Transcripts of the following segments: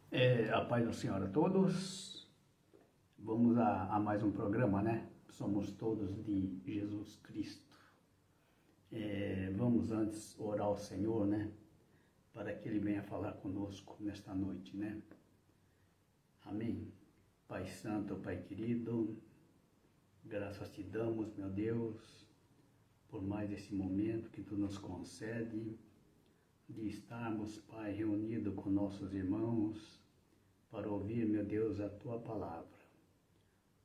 A paz do Senhor a todos. Vamos a mais um programa, né? Somos todos de Jesus Cristo. Vamos antes orar ao Senhor, né? Para que Ele venha falar conosco nesta noite, né? Amém. Pai Santo, Pai querido, graças te damos, meu Deus, por mais esse momento que Tu nos concede de estarmos, Pai, reunidos com nossos irmãos para ouvir, meu Deus, a Tua palavra.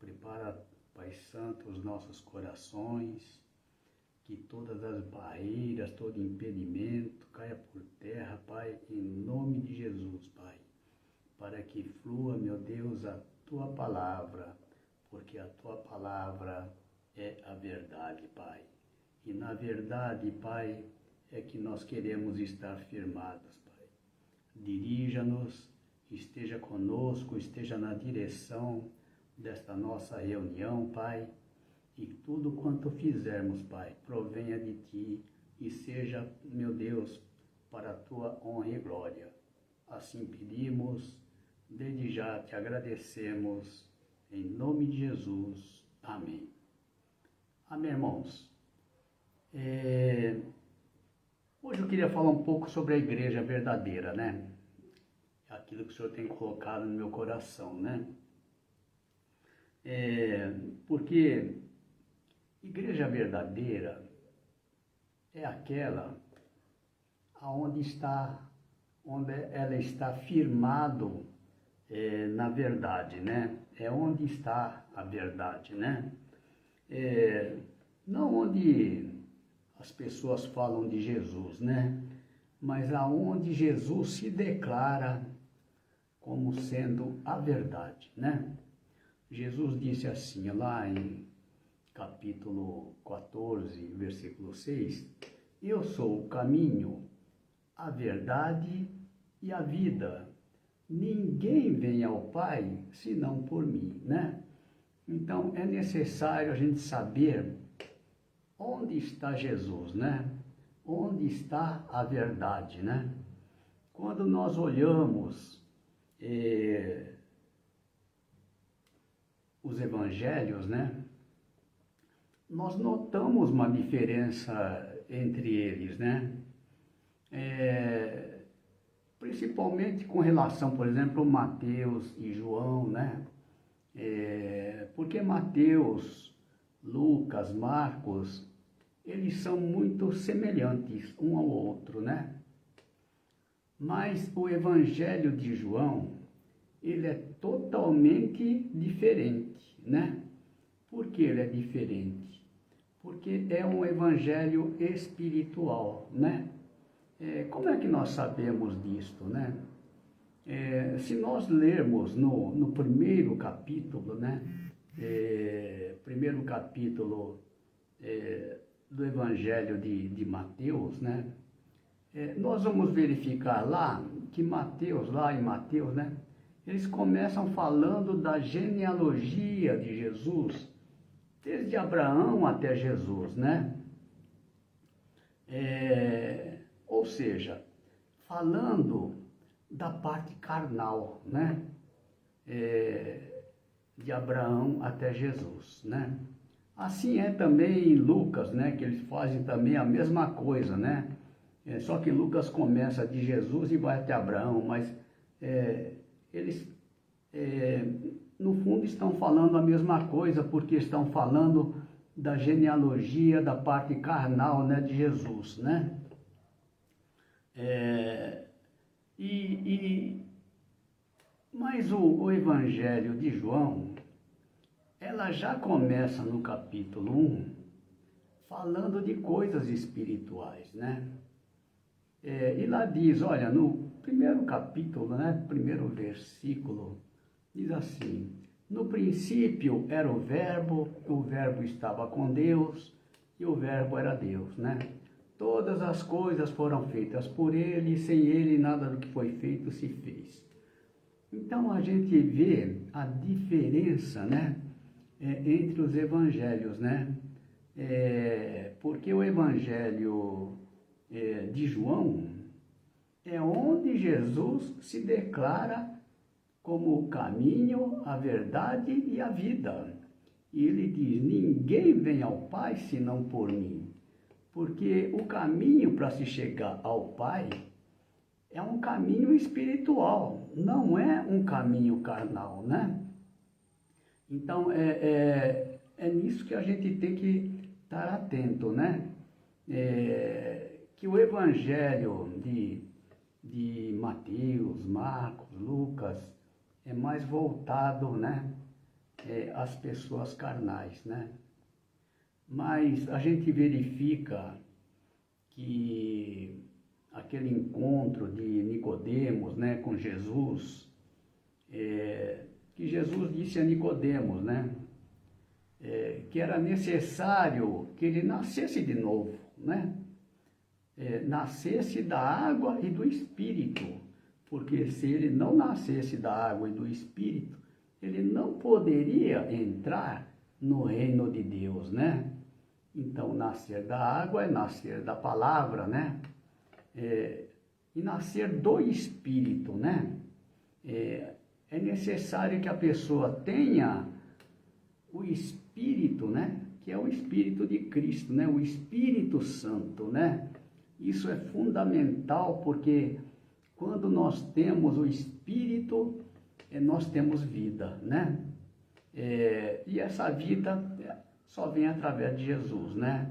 Prepara, Pai Santo, os nossos corações, que todas as barreiras, todo impedimento caia por terra, Pai, em nome de Jesus, Pai, para que flua, meu Deus, a Tua palavra, porque a Tua palavra é a verdade, Pai. E na verdade, Pai, é que nós queremos estar firmados, Pai. Dirija-nos, esteja conosco, esteja na direção desta nossa reunião, Pai, e tudo quanto fizermos, Pai, provenha de Ti e seja, meu Deus, para a Tua honra e glória. Assim pedimos, desde já te agradecemos, em nome de Jesus. Amém. Amém, irmãos. Hoje eu queria falar um pouco sobre a igreja verdadeira, né? Aquilo que o Senhor tem colocado no meu coração, né? Porque igreja verdadeira é aquela onde ela está firmado na verdade, né? É onde está a verdade, né? Não onde as pessoas falam de Jesus, né? Mas aonde Jesus se declara como sendo a verdade, né? Jesus disse assim, lá em capítulo 14, versículo 6, eu sou o caminho, a verdade e a vida. Ninguém vem ao Pai senão por mim, né? Então é necessário a gente saber onde está Jesus, né? Onde está a verdade, né? Quando nós olhamos os evangelhos, né? Nós notamos uma diferença entre eles, né? Principalmente com relação, por exemplo, Mateus e João, né? Porque Mateus, Lucas, Marcos, eles são muito semelhantes um ao outro, né? Mas o Evangelho de João, ele é totalmente diferente, né? Por que ele é diferente? Porque é um Evangelho espiritual, né? Como é que nós sabemos disto, né? Se nós lermos no primeiro capítulo, né? Primeiro capítulo do Evangelho de Mateus, né? Nós vamos verificar lá que lá em Mateus, né? Eles começam falando da genealogia de Jesus, desde Abraão até Jesus, né? Ou seja, falando da parte carnal, né? De Abraão até Jesus, né? Assim é também em Lucas, né? Que eles fazem também a mesma coisa, né? Só que Lucas começa de Jesus e vai até Abraão, mas eles, no fundo, estão falando a mesma coisa, porque estão falando da genealogia, da parte carnal, né, de Jesus, né? Mas o Evangelho de João, ela já começa no capítulo 1, falando de coisas espirituais, né? E lá diz, olha, no primeiro capítulo, né, primeiro versículo, diz assim, no princípio era o verbo estava com Deus, e o verbo era Deus, né? Todas as coisas foram feitas por ele, e sem ele nada do que foi feito se fez. Então a gente vê a diferença, né, entre os evangelhos, né? Porque o evangelho de João é onde Jesus se declara como o caminho, a verdade e a vida. E ele diz, ninguém vem ao Pai senão por mim. Porque o caminho para se chegar ao Pai é um caminho espiritual, não é um caminho carnal, né? Então, é nisso que a gente tem que estar atento, né? Que o Evangelho de Mateus, Marcos, Lucas, é mais voltado, né? Às pessoas carnais, né? Mas a gente verifica que aquele encontro de Nicodemos, né, com Jesus, que Jesus disse a Nicodemos, né, que era necessário que ele nascesse de novo, né, nascesse da água e do Espírito, porque se ele não nascesse da água e do Espírito, ele não poderia entrar no reino de Deus, né? Então, nascer da água é nascer da palavra, né? E nascer do Espírito, né? É necessário que a pessoa tenha o Espírito, né? Que é o Espírito de Cristo, né? O Espírito Santo, né? Isso é fundamental porque quando nós temos o Espírito, nós temos vida, né? E essa vida só vem através de Jesus, né?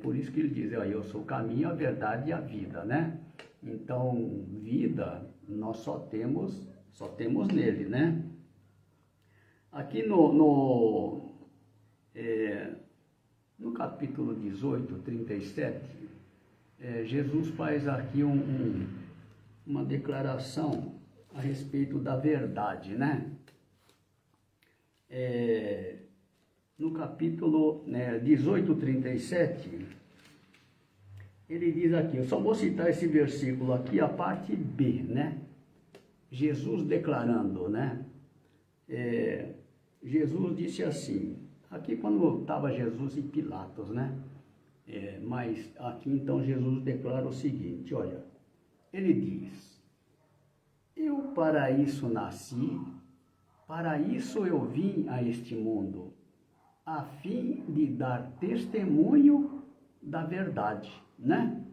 Por isso que ele diz, eu sou o caminho, a verdade e a vida, né? Então, vida, nós só temos nele, né? Aqui no capítulo 18, 37, Jesus faz aqui uma declaração a respeito da verdade, né? No capítulo 18, 37, ele diz aqui, eu só vou citar esse versículo aqui, a parte B, né? Jesus declarando, né? Jesus disse assim, aqui quando estava Jesus e Pilatos, né? Mas aqui então Jesus declara o seguinte, olha, ele diz, eu para isso nasci, para isso eu vim a este mundo, a fim de dar testemunho da verdade, né?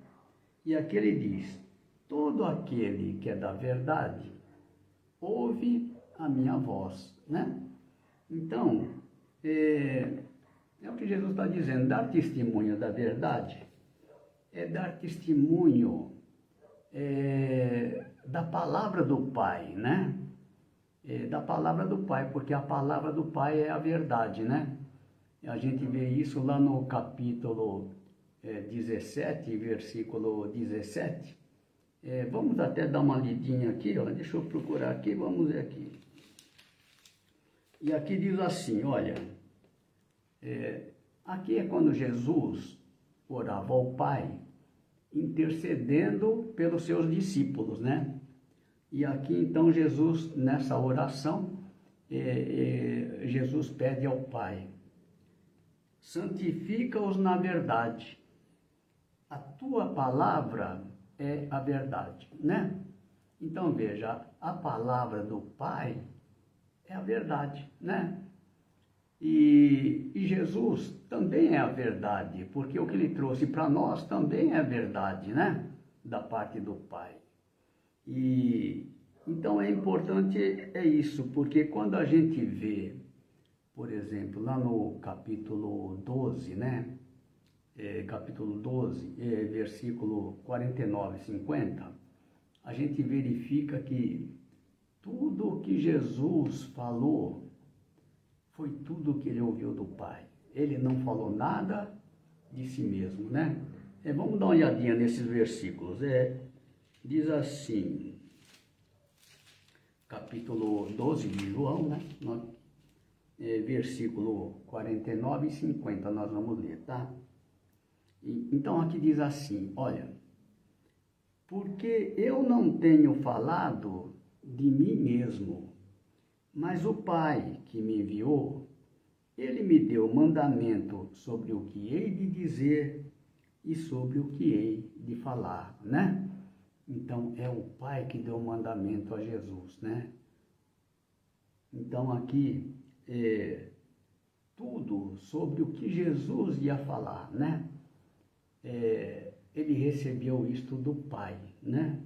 E aqui ele diz, todo aquele que é da verdade, ouve a minha voz, né? Então, é o que Jesus está dizendo, dar testemunho da verdade é dar testemunho da palavra do Pai, né? Da palavra do Pai, porque a palavra do Pai é a verdade, né? A gente vê isso lá no capítulo 17, versículo 17. Vamos até dar uma lidinha aqui, ó. Deixa eu procurar aqui, vamos ver aqui. E aqui diz assim, olha, aqui é quando Jesus orava ao Pai, intercedendo pelos seus discípulos, né? E aqui então Jesus, nessa oração, Jesus pede ao Pai, santifica-os na verdade, a tua palavra é a verdade, né? Então veja, a palavra do Pai é a verdade, né? E Jesus também é a verdade, porque o que ele trouxe para nós também é a verdade, né? Da parte do Pai. E então é importante isso, porque quando a gente vê, por exemplo, lá no capítulo 12, né? Capítulo 12, versículo 49 e 50, a gente verifica que tudo o que Jesus falou foi tudo o que ele ouviu do Pai. Ele não falou nada de si mesmo, né? Vamos dar uma olhadinha nesses versículos. Diz assim, capítulo 12 de João, né? Versículo 49 e 50, nós vamos ler, tá? Então aqui diz assim, olha, porque eu não tenho falado de mim mesmo, mas o Pai que me enviou, ele me deu mandamento sobre o que hei de dizer e sobre o que hei de falar, né? Então é o Pai que deu mandamento a Jesus, né? Então aqui, tudo sobre o que Jesus ia falar, né? Ele recebeu isto do Pai, né?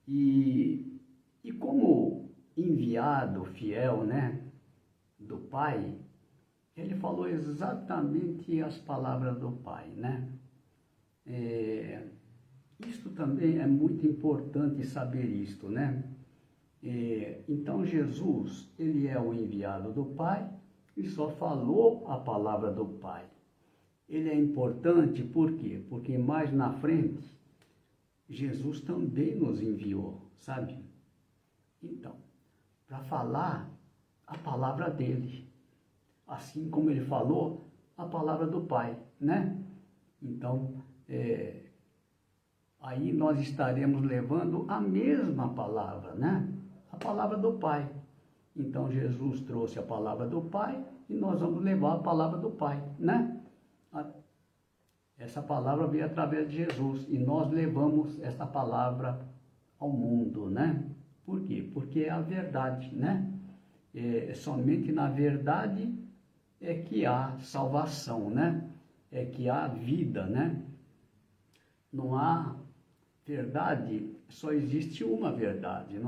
E como enviado fiel, né, do Pai, ele falou exatamente as palavras do Pai, né? Isto também é muito importante saber isto, né? Então Jesus, ele é o enviado do Pai e só falou a palavra do Pai. Ele é importante por quê? Porque mais na frente, Jesus também nos enviou, sabe? Então, para falar a palavra dele, assim como ele falou a palavra do Pai, né? Então, aí nós estaremos levando a mesma palavra, né? A palavra do Pai. Então, Jesus trouxe a palavra do Pai e nós vamos levar a palavra do Pai, né? Essa palavra veio através de Jesus e nós levamos essa palavra ao mundo, né? Por quê? Porque é a verdade, né? Somente na verdade é que há salvação, né? É que há vida, né? Não há verdade, só existe uma verdade,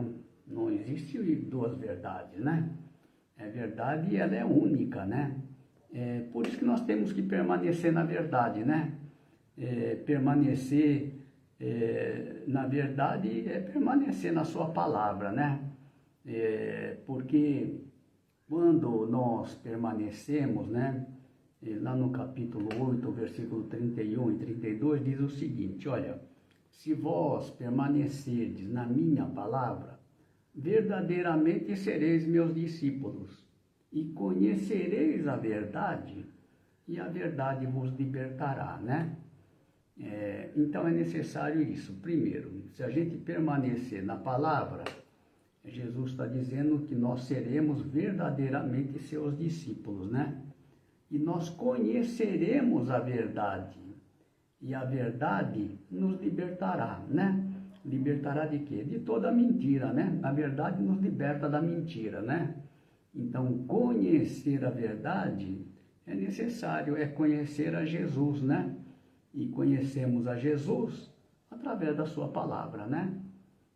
não existe duas verdades, né? É verdade e ela é única, né? Por isso que nós temos que permanecer na verdade, né? Permanecer na verdade é permanecer na sua palavra, né? Porque quando nós permanecemos, né? Lá no capítulo 8, versículo 31 e 32, diz o seguinte, olha, se vós permanecerdes na minha palavra, verdadeiramente sereis meus discípulos, e conhecereis a verdade, e a verdade vos libertará, né? Então é necessário isso. Primeiro, se a gente permanecer na palavra, Jesus está dizendo que nós seremos verdadeiramente seus discípulos, né? E nós conheceremos a verdade, e a verdade nos libertará, né? Libertará de quê? De toda mentira, né? A verdade nos liberta da mentira, né? Então, conhecer a verdade é necessário, é conhecer a Jesus, né? E conhecemos a Jesus através da sua palavra, né?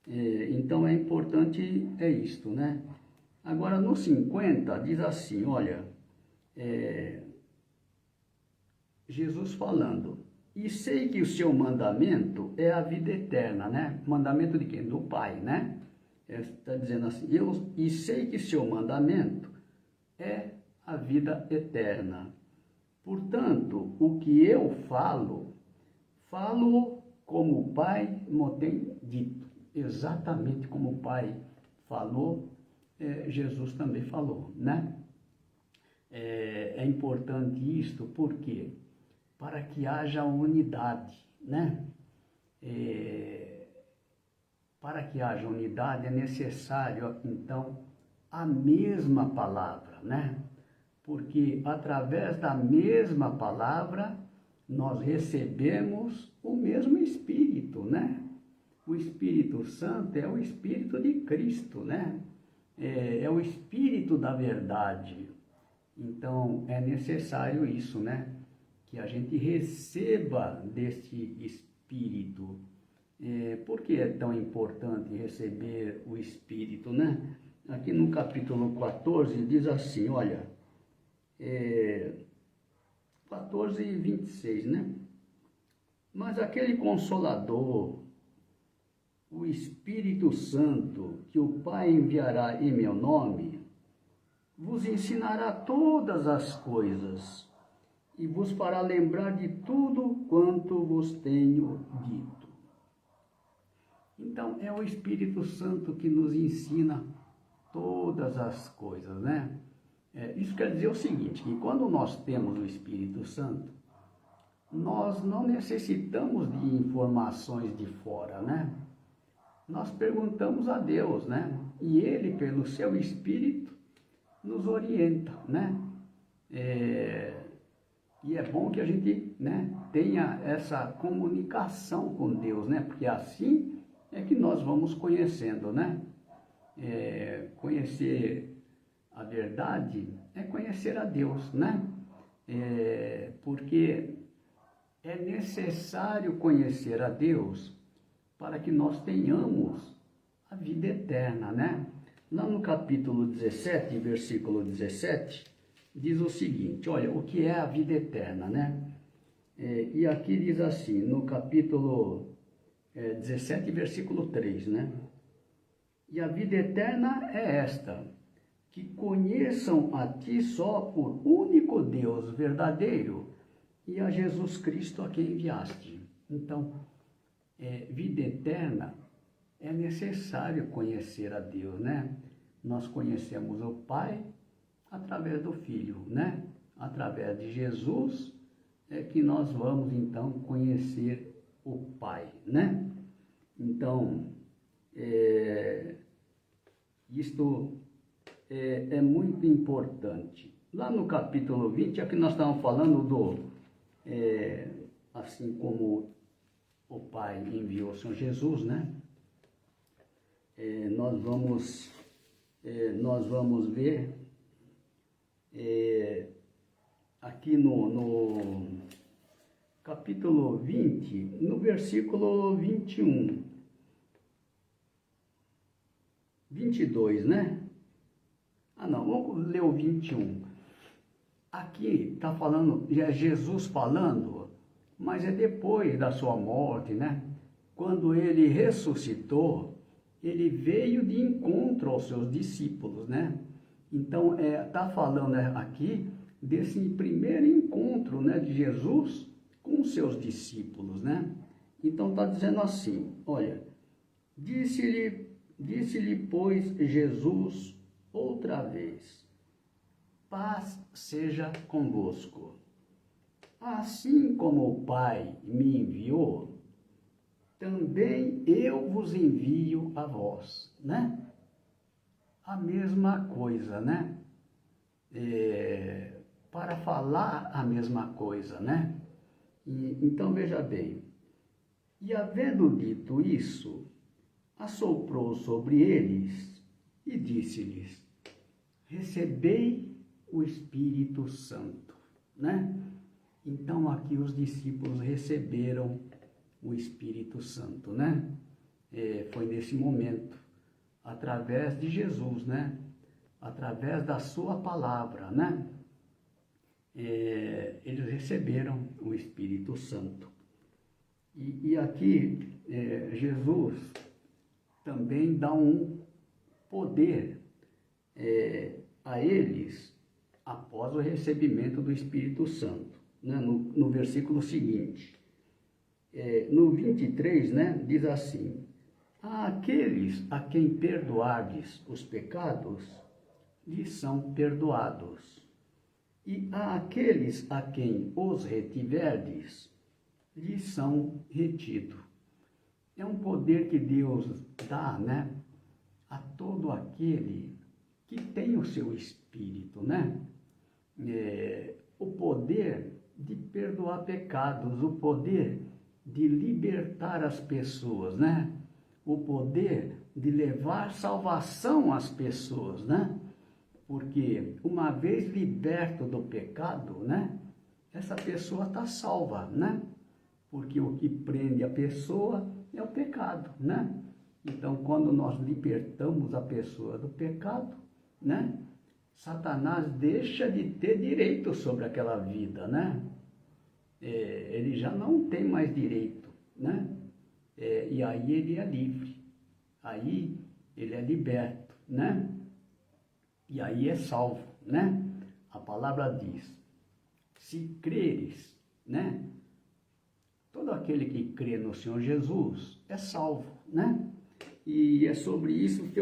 Então, é importante, isto, né? Agora, no 50, diz assim, olha, Jesus falando, e sei que o seu mandamento é a vida eterna, né? Mandamento de quem? Do Pai, né? Está dizendo assim, e sei que seu mandamento é a vida eterna. Portanto, o que eu falo como o Pai me tem dito. Exatamente como o Pai falou, Jesus também falou, né? É importante isto, por quê? Para que haja unidade, né? Para que haja unidade é necessário, então, a mesma palavra, né? Porque através da mesma palavra nós recebemos o mesmo Espírito, né? O Espírito Santo é o Espírito de Cristo, né? É o Espírito da verdade. Então, é necessário isso, né? Que a gente receba desse Espírito. Por que é tão importante receber o Espírito, né? Aqui no capítulo 14 diz assim, olha, 14 e 26, né? Mas aquele Consolador, o Espírito Santo, que o Pai enviará em meu nome, vos ensinará todas as coisas e vos fará lembrar de tudo quanto vos tenho dito. Então, é o Espírito Santo que nos ensina todas as coisas, né? Isso quer dizer o seguinte, que quando nós temos o Espírito Santo, nós não necessitamos de informações de fora, né? Nós perguntamos a Deus, né? E Ele, pelo seu Espírito, nos orienta, né? E é bom que a gente, né, tenha essa comunicação com Deus, né? Porque assim é que nós vamos conhecendo, né? conhecer a verdade é conhecer a Deus, né? Porque é necessário conhecer a Deus para que nós tenhamos a vida eterna, né? Lá no capítulo 17, versículo 17, diz o seguinte, olha, o que é a vida eterna, né? E aqui diz assim, no capítulo 17, versículo 3, né? E a vida eterna é esta, que conheçam a ti só por único Deus verdadeiro e a Jesus Cristo a quem enviaste. Então, vida eterna é necessário conhecer a Deus, né? Nós conhecemos o Pai através do Filho, né? Através de Jesus é que nós vamos então conhecer o Pai, né? Então, isto é muito importante. Lá no capítulo 20, aqui nós estamos falando assim como o Pai enviou o Senhor Jesus, né? Nós vamos ver aqui no capítulo 20, no versículo 21, 22, né? Não, vamos ler o 21. Aqui está falando, é Jesus falando, mas é depois da sua morte, né? Quando ele ressuscitou, ele veio de encontro aos seus discípulos, né? Então, está falando aqui desse primeiro encontro, né, de Jesus com os seus discípulos, né? Então, está dizendo assim, olha, disse-lhe, pois, Jesus outra vez, paz seja convosco. Assim como o Pai me enviou, também eu vos envio a vós, né? A mesma coisa, né? Para falar a mesma coisa, né? Então, veja bem. E havendo dito isso, assoprou sobre eles e disse-lhes, recebei o Espírito Santo, né? Então, aqui os discípulos receberam o Espírito Santo, né? Foi nesse momento, através de Jesus, né? Através da sua palavra, né? Eles receberam o Espírito Santo. E aqui, Jesus também dá um poder a eles após o recebimento do Espírito Santo, né? No versículo seguinte. No 23, né, diz assim, àqueles a quem perdoardes os pecados, lhes são perdoados. E àqueles a quem os retiverdes, lhes são retidos. É um poder que Deus dá, né, a todo aquele que tem o seu Espírito, né? O poder de perdoar pecados, o poder de libertar as pessoas, né? O poder de levar salvação às pessoas, né? Porque uma vez liberto do pecado, né? Essa pessoa está salva, né? Porque o que prende a pessoa é o pecado, né? Então, quando nós libertamos a pessoa do pecado, né? Satanás deixa de ter direito sobre aquela vida, né? Ele já não tem mais direito, né? E aí ele é livre, aí ele é liberto, né? E aí é salvo, né? A palavra diz, se creres, né? Todo aquele que crê no Senhor Jesus é salvo, né? E é sobre isso que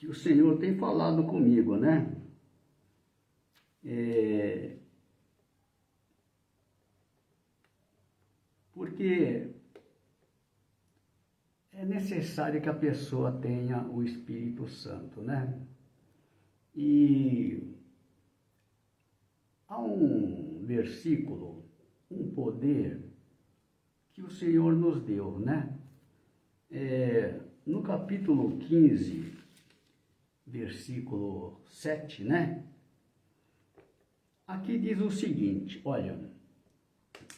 o Senhor tem falado comigo, né? Porque é necessário que a pessoa tenha o Espírito Santo, né? E há um versículo, um poder que o Senhor nos deu, né? No capítulo 15, versículo 7, né? Aqui diz o seguinte, olha,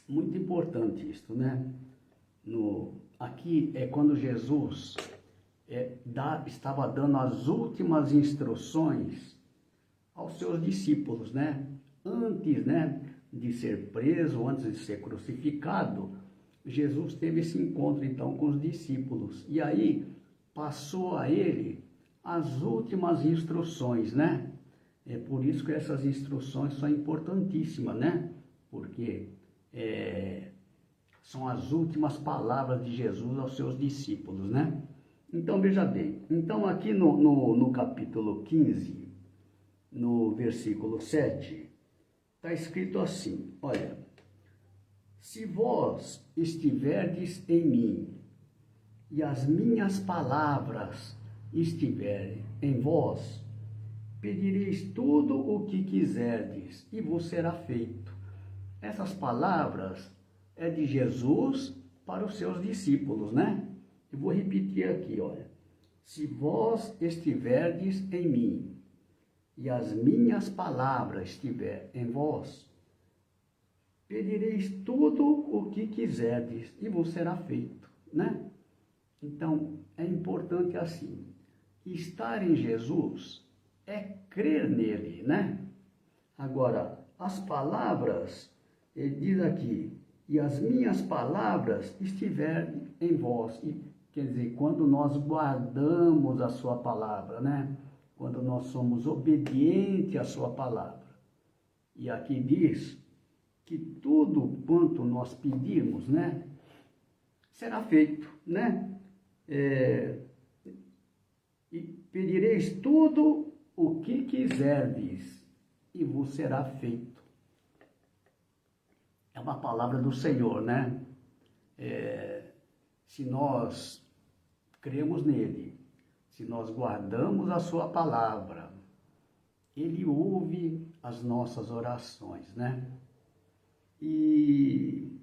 muito importante isso, né? Aqui é quando Jesus estava dando as últimas instruções aos seus discípulos, né? Antes, né, de ser preso, antes de ser crucificado, Jesus teve esse encontro então com os discípulos. E aí passou a ele as últimas instruções, né? É por isso que essas instruções são importantíssimas, né? Porque são as últimas palavras de Jesus aos seus discípulos, né? Então, veja bem. Então, aqui no capítulo 15, no versículo 7, está escrito assim, olha, se vós estiverdes em mim e as minhas palavras estiverem em vós, pedireis tudo o que quiserdes e vos será feito. Essas palavras é de Jesus para os seus discípulos, né? Eu vou repetir aqui, olha. Se vós estiverdes em mim e as minhas palavras estiverem em vós, pedireis tudo o que quiserdes e vos será feito, né? Então, é importante assim, estar em Jesus é crer nele, né? Agora, as palavras, ele diz aqui, e as minhas palavras estiverem em vós, quer dizer, quando nós guardamos a sua palavra, né? Quando nós somos obedientes à sua palavra. E aqui diz que tudo quanto nós pedirmos, né, será feito, né? E pedireis tudo o que quiserdes e vos será feito. É uma palavra do Senhor, né? Se nós cremos nele, se nós guardamos a sua palavra, ele ouve as nossas orações, né? E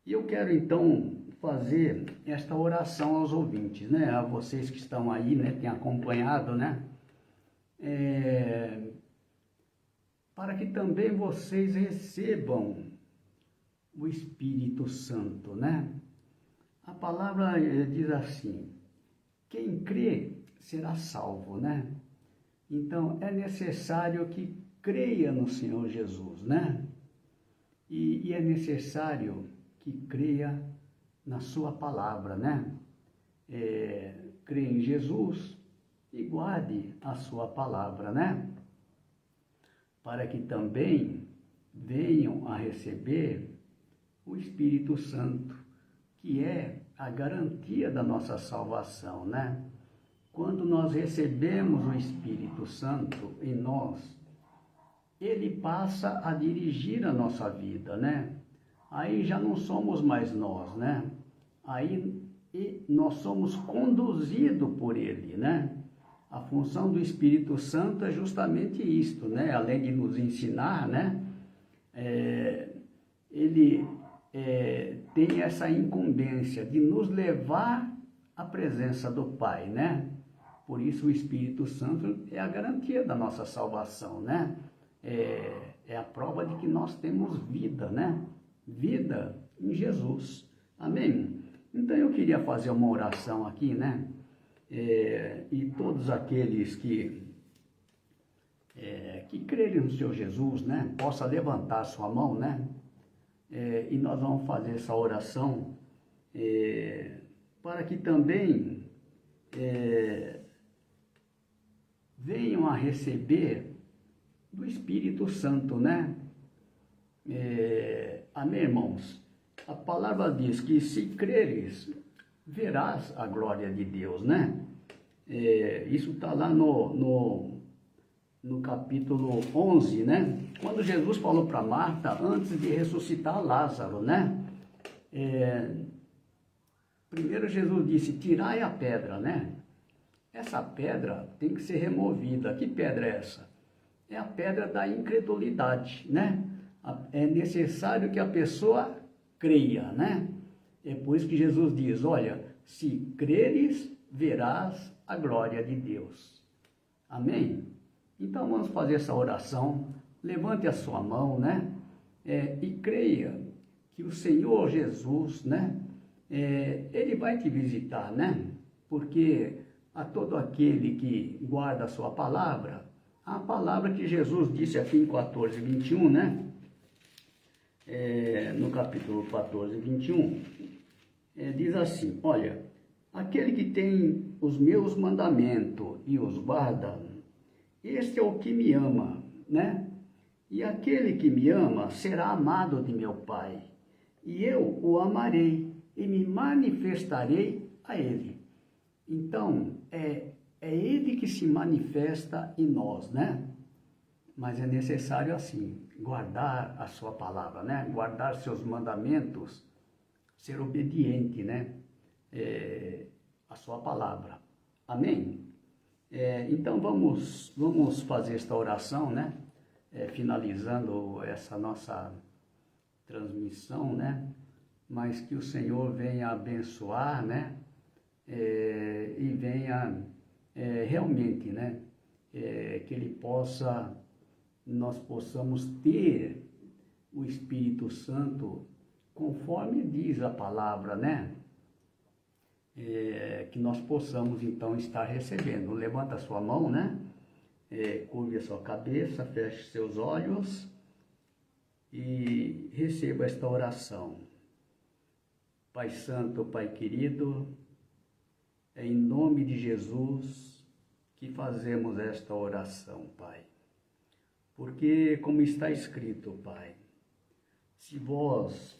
eu quero então fazer esta oração aos ouvintes, né? A vocês que estão aí, né? Têm acompanhado, né? Para que também vocês recebam o Espírito Santo, né? A palavra diz assim, quem crê será salvo, né? Então, é necessário que creia no Senhor Jesus, né? E é necessário que creia na sua palavra, né? Creia em Jesus e guarde a sua palavra, né? Para que também venham a receber o Espírito Santo, que é a garantia da nossa salvação, né? Quando nós recebemos o Espírito Santo em nós, ele passa a dirigir a nossa vida, né? Aí já não somos mais nós, né? Aí nós somos conduzidos por ele, né? A função do Espírito Santo é justamente isto, né? Além de nos ensinar, né? Ele tem essa incumbência de nos levar à presença do Pai, né? Por isso o Espírito Santo é a garantia da nossa salvação, né? É a prova de que nós temos vida, né? Vida em Jesus. Amém? Então eu queria fazer uma oração aqui, né? E todos aqueles que crerem no Senhor Jesus, né? Possa levantar a sua mão, né? E nós vamos fazer essa oração para que também venham a receber do Espírito Santo, né? Amém, irmãos? A palavra diz que se creres, verás a glória de Deus, né? Isso está lá no capítulo 11, né? Quando Jesus falou para Marta, antes de ressuscitar Lázaro, né? Primeiro Jesus disse, tirai a pedra, né? Essa pedra tem que ser removida. Que pedra é essa? É a pedra da incredulidade, né? É necessário que a pessoa creia, né? É por isso que Jesus diz, olha, se creres, verás a glória de Deus. Amém? Então vamos fazer essa oração. Levante a sua mão, né? E creia que o Senhor Jesus, né? Ele vai te visitar, né? Porque a todo aquele que guarda a sua palavra, a palavra que Jesus disse aqui em 14:21, né? No capítulo 14:21, diz assim, olha, aquele que tem os meus mandamentos e os guarda, este é o que me ama, né? E aquele que me ama será amado de meu Pai, e eu o amarei e me manifestarei a ele. Então, é ele que se manifesta em nós, né? Mas é necessário assim, guardar a sua palavra, né? Guardar seus mandamentos, ser obediente, né? A sua palavra. Amém? Então vamos fazer esta oração, né? Finalizando essa nossa transmissão, né? Mas que o Senhor venha abençoar, né? E venha realmente, né? Que Ele nós possamos ter o Espírito Santo conforme diz a palavra, né? Que nós possamos então estar recebendo. Levanta a sua mão, né? Curve a sua cabeça, feche seus olhos e receba esta oração. Pai Santo, Pai querido, é em nome de Jesus que fazemos esta oração, Pai. Porque, como está escrito, Pai, se vós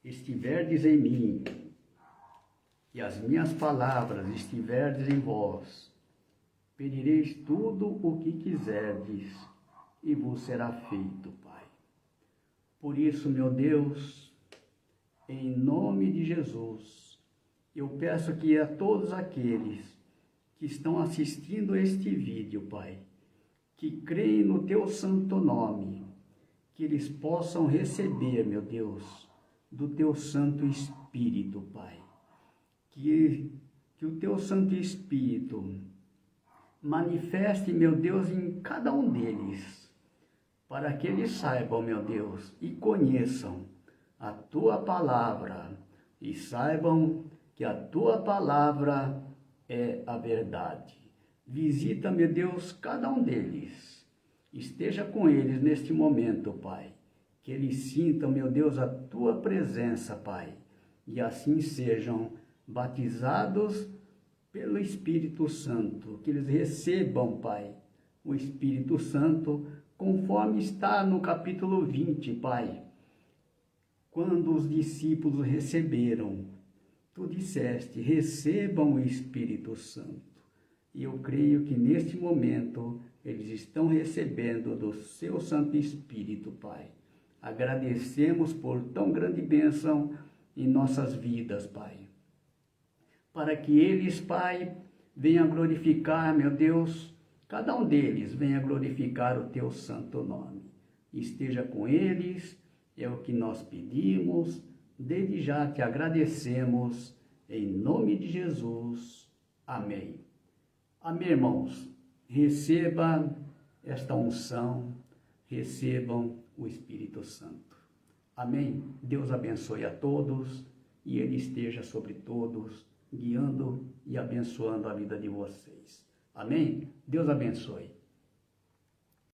estiverdes em mim e as minhas palavras estiverdes em vós, pedireis tudo o que quiserdes e vos será feito, Pai. Por isso, meu Deus, em nome de Jesus, eu peço que a todos aqueles que estão assistindo a este vídeo, Pai, que creem no Teu santo nome, que eles possam receber, meu Deus, do Teu Santo Espírito, Pai. Que o Teu Santo Espírito manifeste, meu Deus, em cada um deles, para que eles saibam, meu Deus, e conheçam a Tua palavra, e saibam que a Tua palavra é a verdade. Visita, meu Deus, cada um deles. Esteja com eles neste momento, Pai. Que eles sintam, meu Deus, a Tua presença, Pai. E assim sejam batizados pelo Espírito Santo. Que eles recebam, Pai, o Espírito Santo, conforme está no capítulo 20, Pai. Quando os discípulos receberam, Tu disseste, recebam o Espírito Santo. E eu creio que neste momento eles estão recebendo do Seu Santo Espírito, Pai. Agradecemos por tão grande bênção em nossas vidas, Pai. Para que eles, Pai, venham glorificar, meu Deus, cada um deles venha glorificar o Teu santo nome. Esteja com eles, é o que nós pedimos, desde já te agradecemos, em nome de Jesus. Amém. Amém, irmãos. Receba esta unção, recebam o Espírito Santo. Amém? Deus abençoe a todos e Ele esteja sobre todos, guiando e abençoando a vida de vocês. Amém? Deus abençoe.